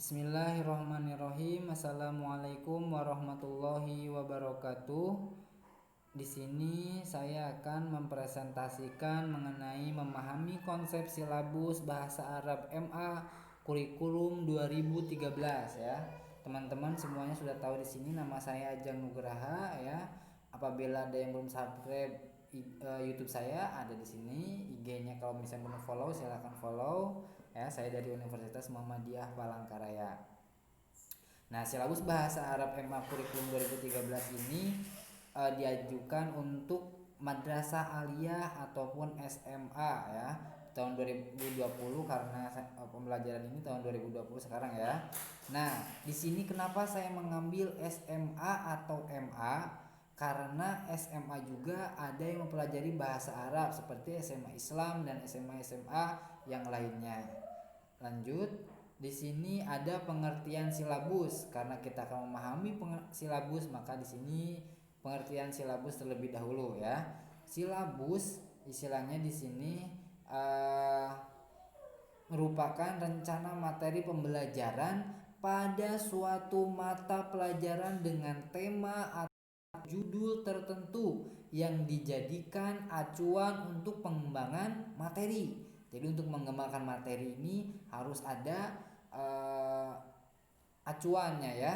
Bismillahirrahmanirrahim. Assalamualaikum warahmatullahi wabarakatuh. Di sini saya akan mempresentasikan mengenai memahami konsep silabus bahasa Arab MA kurikulum 2013 ya. Teman-teman semuanya sudah tahu di sini nama saya Ajeng Nugraha ya. Apabila ada yang belum subscribe YouTube saya ada di sini, IG-nya kalau misalnya belum follow silahkan follow ya. Saya dari Universitas Muhammadiyah Palangkaraya. Nah, silabus bahasa Arab MA kurikulum 2013 ini diajukan untuk madrasah aliyah ataupun SMA ya tahun 2020 karena pembelajaran ini tahun 2020 sekarang ya. Nah, di sini kenapa saya mengambil SMA atau MA? Karena SMA juga ada yang mempelajari bahasa Arab seperti SMA Islam dan SMA yang lainnya. Lanjut, di sini ada pengertian silabus. Karena kita akan memahami silabus, maka di sini pengertian silabus terlebih dahulu ya. Silabus istilahnya di sini merupakan rencana materi pembelajaran pada suatu mata pelajaran dengan tema atau judul tertentu yang dijadikan acuan untuk pengembangan materi. Jadi untuk mengembangkan materi ini harus ada acuannya ya.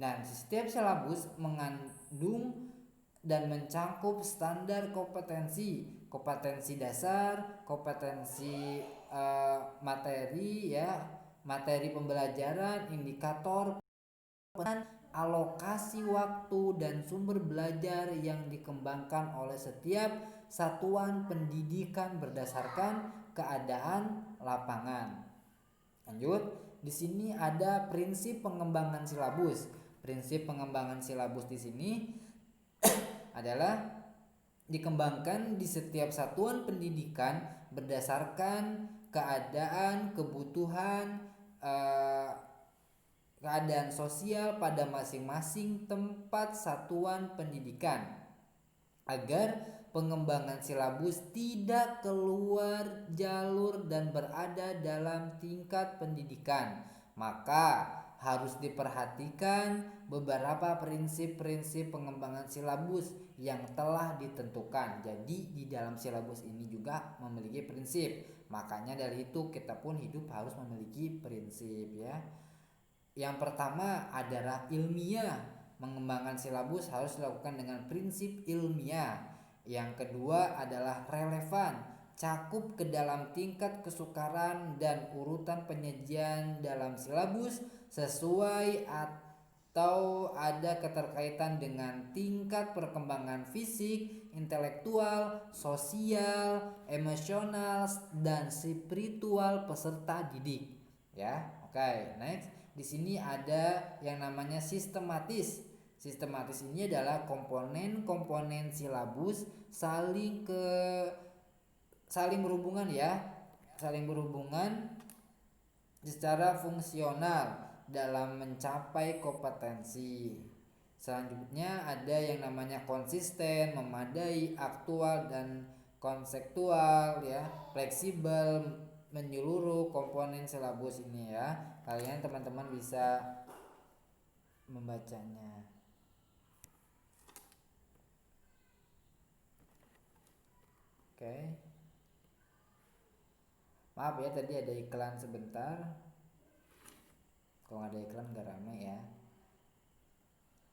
Nah, setiap silabus mengandung dan mencakup standar kompetensi dasar, kompetensi materi ya, materi pembelajaran, indikator, alokasi waktu dan sumber belajar yang dikembangkan oleh setiap satuan pendidikan berdasarkan keadaan lapangan. Lanjut, di sini ada prinsip pengembangan silabus. Prinsip pengembangan silabus di sini adalah dikembangkan di setiap satuan pendidikan berdasarkan keadaan, keadaan sosial pada masing-masing tempat satuan pendidikan agar pengembangan silabus tidak keluar jalur dan berada dalam tingkat pendidikan. Maka harus diperhatikan beberapa prinsip-prinsip pengembangan silabus yang telah ditentukan. Jadi di dalam silabus ini juga memiliki prinsip. Makanya dari itu kita pun hidup harus memiliki prinsip ya. Yang pertama adalah ilmiah. Mengembangkan silabus harus dilakukan dengan prinsip ilmiah. Yang kedua adalah relevan, cakup ke dalam tingkat kesukaran dan urutan penyajian dalam silabus sesuai atau ada keterkaitan dengan tingkat perkembangan fisik, intelektual, sosial, emosional, dan spiritual peserta didik. Ya, oke, next. Di sini ada yang namanya sistematis. Sistematis ini adalah komponen-komponen silabus saling berhubungan ya, saling berhubungan secara fungsional dalam mencapai kompetensi. Selanjutnya ada yang namanya konsisten, memadai, aktual dan konseptual ya, fleksibel, menyeluruh komponen silabus ini ya. Kalian teman-teman bisa membacanya. Oke. Maaf ya tadi ada iklan sebentar. Kalau ada iklan gak rame ya.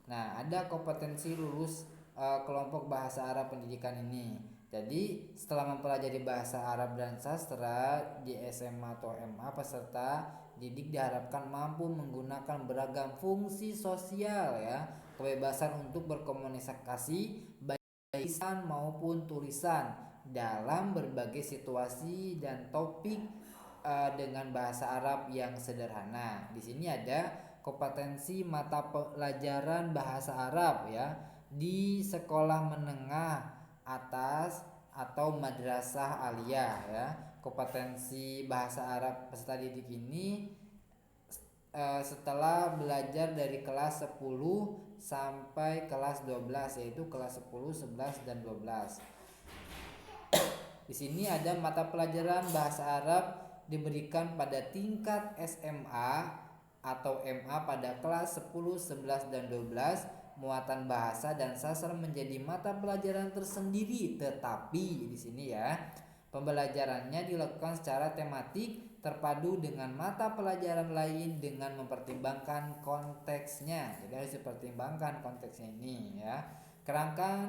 Nah, ada kompetensi lulus kelompok bahasa Arab pendidikan ini. Jadi setelah mempelajari bahasa Arab dan sastra di SMA atau MA, peserta didik diharapkan mampu menggunakan beragam fungsi sosial ya, kebebasan untuk berkomunikasi baik lisan maupun tulisan dalam berbagai situasi dan topik dengan bahasa Arab yang sederhana. Di sini ada kompetensi mata pelajaran bahasa Arab ya di sekolah menengah atas atau madrasah aliyah ya. Kompetensi bahasa Arab peserta didik ini setelah belajar dari kelas 10 sampai kelas 12, yaitu kelas 10, 11 dan 12. Di sini ada mata pelajaran bahasa Arab diberikan pada tingkat SMA atau MA pada kelas 10, 11, dan 12, muatan bahasa dan sastra menjadi mata pelajaran tersendiri, tetapi di sini ya, pembelajarannya dilakukan secara tematik terpadu dengan mata pelajaran lain dengan mempertimbangkan konteksnya. Jadi harus dipertimbangkan konteksnya ini ya. Kerangka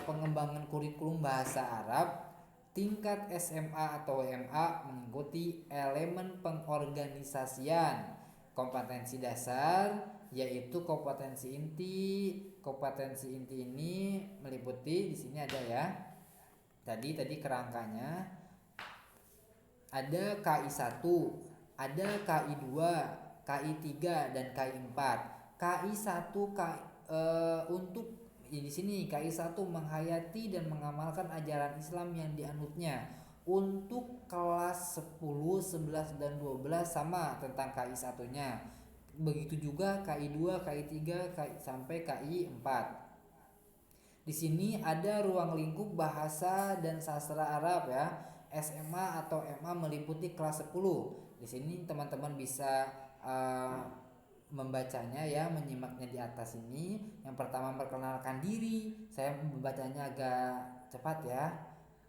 pengembangan kurikulum bahasa Arab tingkat SMA atau MA mengikuti elemen pengorganisasian kompetensi dasar, yaitu kompetensi inti. Kompetensi inti ini meliputi, di sini ada ya. Tadi kerangkanya ada KI 1, ada KI 2, KI 3, dan KI 4. KI 1 untuk di sini KI 1 menghayati dan mengamalkan ajaran Islam yang dianutnya. Untuk kelas 10, 11, dan 12 sama tentang KI 1-nya. Begitu juga KI 2, KI 3, sampai KI 4. Di sini ada ruang lingkup bahasa dan sastra Arab ya. SMA atau MA meliputi kelas 10. Di sini teman-teman bisa membacanya ya, menyimaknya di atas ini. Yang pertama, memperkenalkan diri. Saya membacanya agak cepat ya.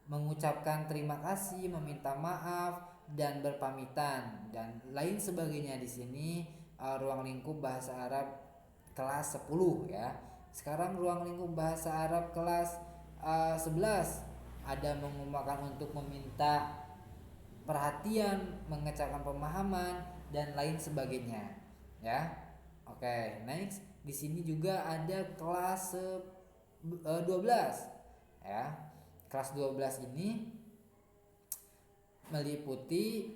Mengucapkan terima kasih, meminta maaf, dan berpamitan dan lain sebagainya. Di sini ruang lingkup bahasa Arab kelas 10 ya. Sekarang ruang lingkup bahasa Arab kelas 11, ada mengumpulkan untuk meminta perhatian, mengecapkan pemahaman, dan lain sebagainya ya. Oke, next. Di sini juga ada kelas 12 ya. Kelas 12 ini meliputi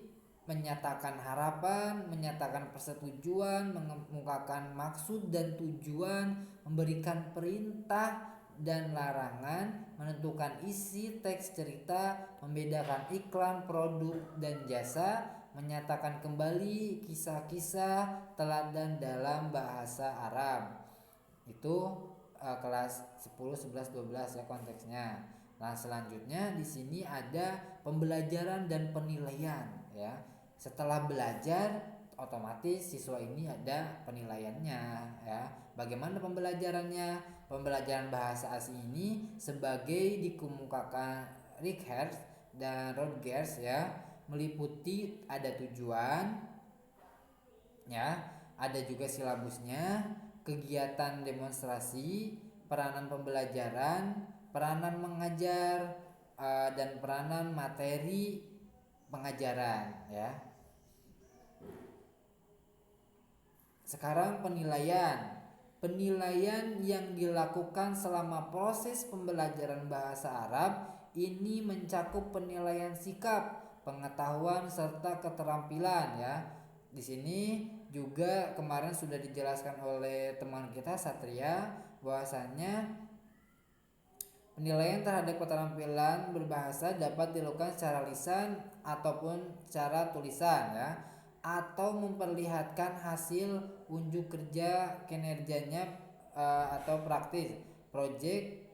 menyatakan harapan, menyatakan persetujuan, mengemukakan maksud dan tujuan, memberikan perintah dan larangan, menentukan isi teks cerita, membedakan iklan, produk, dan jasa, menyatakan kembali kisah-kisah teladan dalam bahasa Arab. Itu kelas 10, 11, 12 ya konteksnya. Nah, selanjutnya di sini ada pembelajaran dan penilaian ya. Setelah belajar, otomatis siswa ini ada penilaiannya ya. Bagaimana pembelajarannya? Pembelajaran bahasa asing ini sebagai dikemukakan Rickhurst dan Rodgers ya, meliputi ada tujuan ya, ada juga silabusnya, kegiatan demonstrasi, peranan pembelajaran, peranan mengajar, dan peranan materi pengajaran ya. Sekarang penilaian. Penilaian yang dilakukan selama proses pembelajaran bahasa Arab ini mencakup penilaian sikap, pengetahuan, serta keterampilan ya. Di sini juga kemarin sudah dijelaskan oleh teman kita Satria bahwasanya penilaian terhadap keterampilan berbahasa dapat dilakukan secara lisan ataupun secara tulisan ya, atau memperlihatkan hasil unjuk kerja kinerjanya atau praktis, proyek,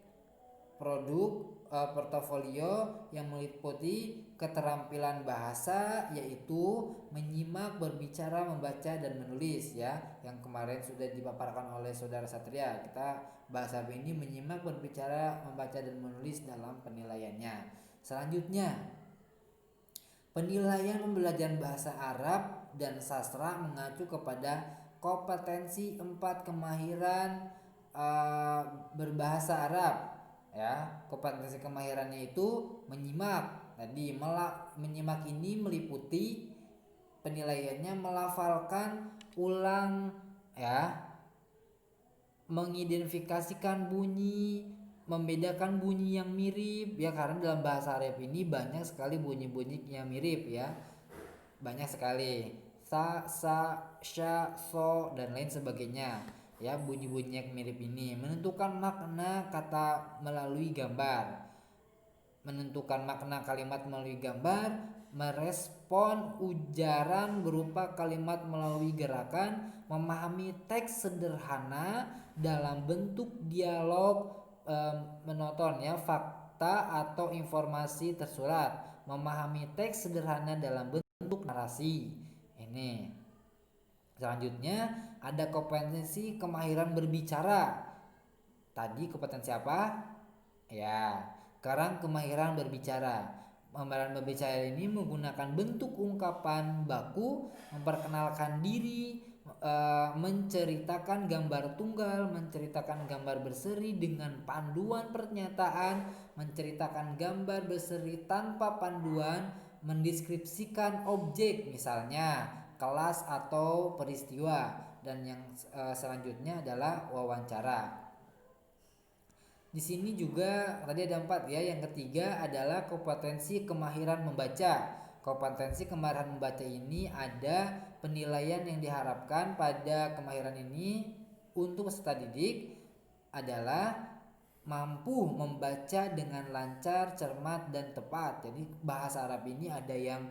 produk, portofolio yang meliputi keterampilan bahasa, yaitu menyimak, berbicara, membaca, dan menulis ya, yang kemarin sudah dipaparkan oleh saudara Satria. Kita bahasa ini menyimak, berbicara, membaca, dan menulis dalam penilaiannya. Selanjutnya, penilaian pembelajaran bahasa Arab dan sastra mengacu kepada kompetensi 4 kemahiran berbahasa Arab ya. Kompetensi kemahirannya itu menyimak. Tadi menyimak ini meliputi penilaiannya melafalkan ulang ya, mengidentifikasikan bunyi, membedakan bunyi yang mirip ya, karena dalam bahasa Arab ini banyak sekali bunyi-bunyi yang mirip ya. Banyak sekali. Sa, sya, so, dan lain sebagainya. Ya, bunyi-bunyi yang mirip ini. Menentukan makna kata melalui gambar. Menentukan makna kalimat melalui gambar. Merespon ujaran berupa kalimat melalui gerakan. Memahami teks sederhana dalam bentuk dialog monoton ya, fakta atau informasi tersurat. Memahami teks sederhana dalam bentuk narasi. Ini Selanjutnya ada kompetensi kemahiran berbicara. Tadi kompetensi apa? Ya, sekarang kemahiran berbicara. Kemahiran berbicara ini menggunakan bentuk ungkapan baku, memperkenalkan diri, menceritakan gambar tunggal, menceritakan gambar berseri dengan panduan pernyataan, menceritakan gambar berseri tanpa panduan, mendeskripsikan objek misalnya kelas atau peristiwa, dan yang selanjutnya adalah wawancara. Di sini juga tadi ada 4 ya. Yang ketiga adalah kompetensi kemahiran membaca. Kompetensi kemahiran membaca ini ada penilaian yang diharapkan pada kemahiran ini untuk peserta didik adalah mampu membaca dengan lancar, cermat, dan tepat. Jadi bahasa Arab ini ada yang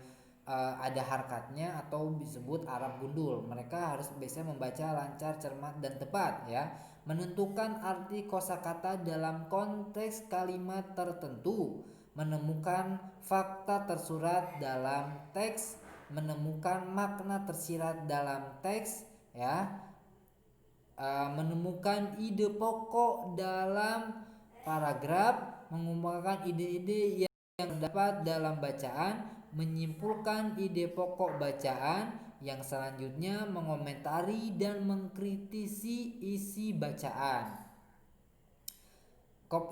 ada harkatnya atau disebut Arab gundul. Mereka harus bisa membaca lancar, cermat, dan tepat ya. Menentukan arti kosakata dalam konteks kalimat tertentu, menemukan fakta tersurat dalam teks, menemukan makna tersirat dalam teks ya, menemukan ide pokok dalam paragraf, mengungkapkan ide-ide yang terdapat dalam bacaan, menyimpulkan ide pokok bacaan, yang selanjutnya mengomentari dan mengkritisi isi bacaan.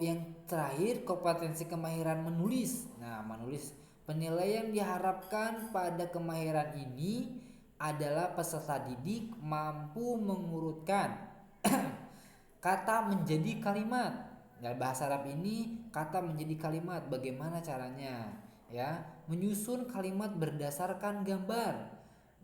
Yang terakhir kompetensi kemahiran menulis. Nah, menulis, penilaian diharapkan pada kemahiran ini adalah peserta didik mampu mengurutkan kata menjadi kalimat. Dalam bahasa Arab ini kata menjadi kalimat, bagaimana caranya? Ya, menyusun kalimat berdasarkan gambar.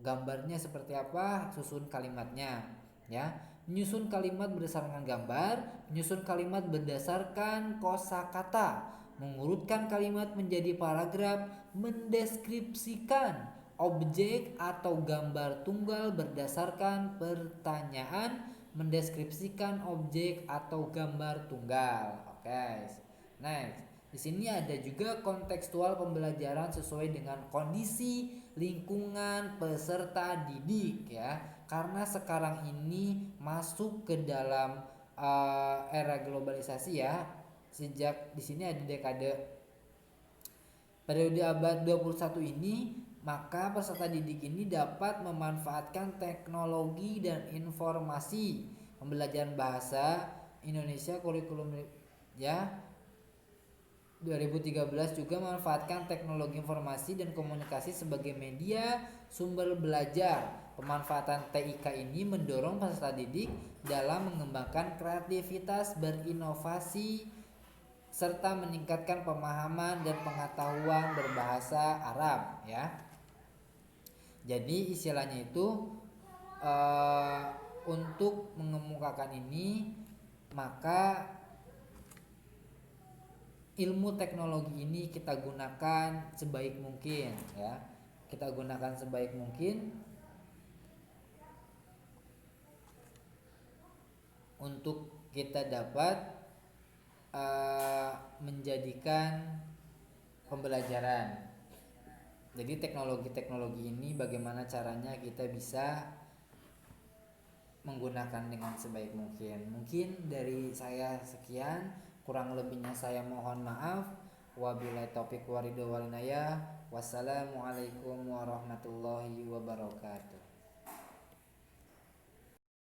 Gambarnya seperti apa? Susun kalimatnya. Ya, menyusun kalimat berdasarkan gambar, menyusun kalimat berdasarkan kosakata, mengurutkan kalimat menjadi paragraf, mendeskripsikan objek atau gambar tunggal berdasarkan pertanyaan, mendeskripsikan objek atau gambar tunggal. Oke. Next. Di sini ada juga kontekstual pembelajaran sesuai dengan kondisi lingkungan peserta didik ya. Karena sekarang ini masuk ke dalam era globalisasi ya. Sejak di sini ada dekade periode abad 21 ini, maka peserta didik ini dapat memanfaatkan teknologi dan informasi. Pembelajaran bahasa Indonesia kurikulum ya 2013 juga memanfaatkan teknologi informasi dan komunikasi sebagai media sumber belajar. Pemanfaatan TIK ini mendorong peserta didik dalam mengembangkan kreativitas, berinovasi, serta meningkatkan pemahaman dan pengetahuan berbahasa Arab ya. Jadi istilahnya itu untuk mengemukakan ini, maka ilmu teknologi ini kita gunakan sebaik mungkin ya. Kita gunakan sebaik mungkin untuk kita dapat menjadikan pembelajaran. Jadi teknologi-teknologi ini bagaimana caranya kita bisa menggunakan dengan sebaik mungkin. Mungkin dari saya sekian, kurang lebihnya saya mohon maaf. Wabillahi taufiq wal hidayah. Wassalamualaikum warahmatullahi wabarakatuh.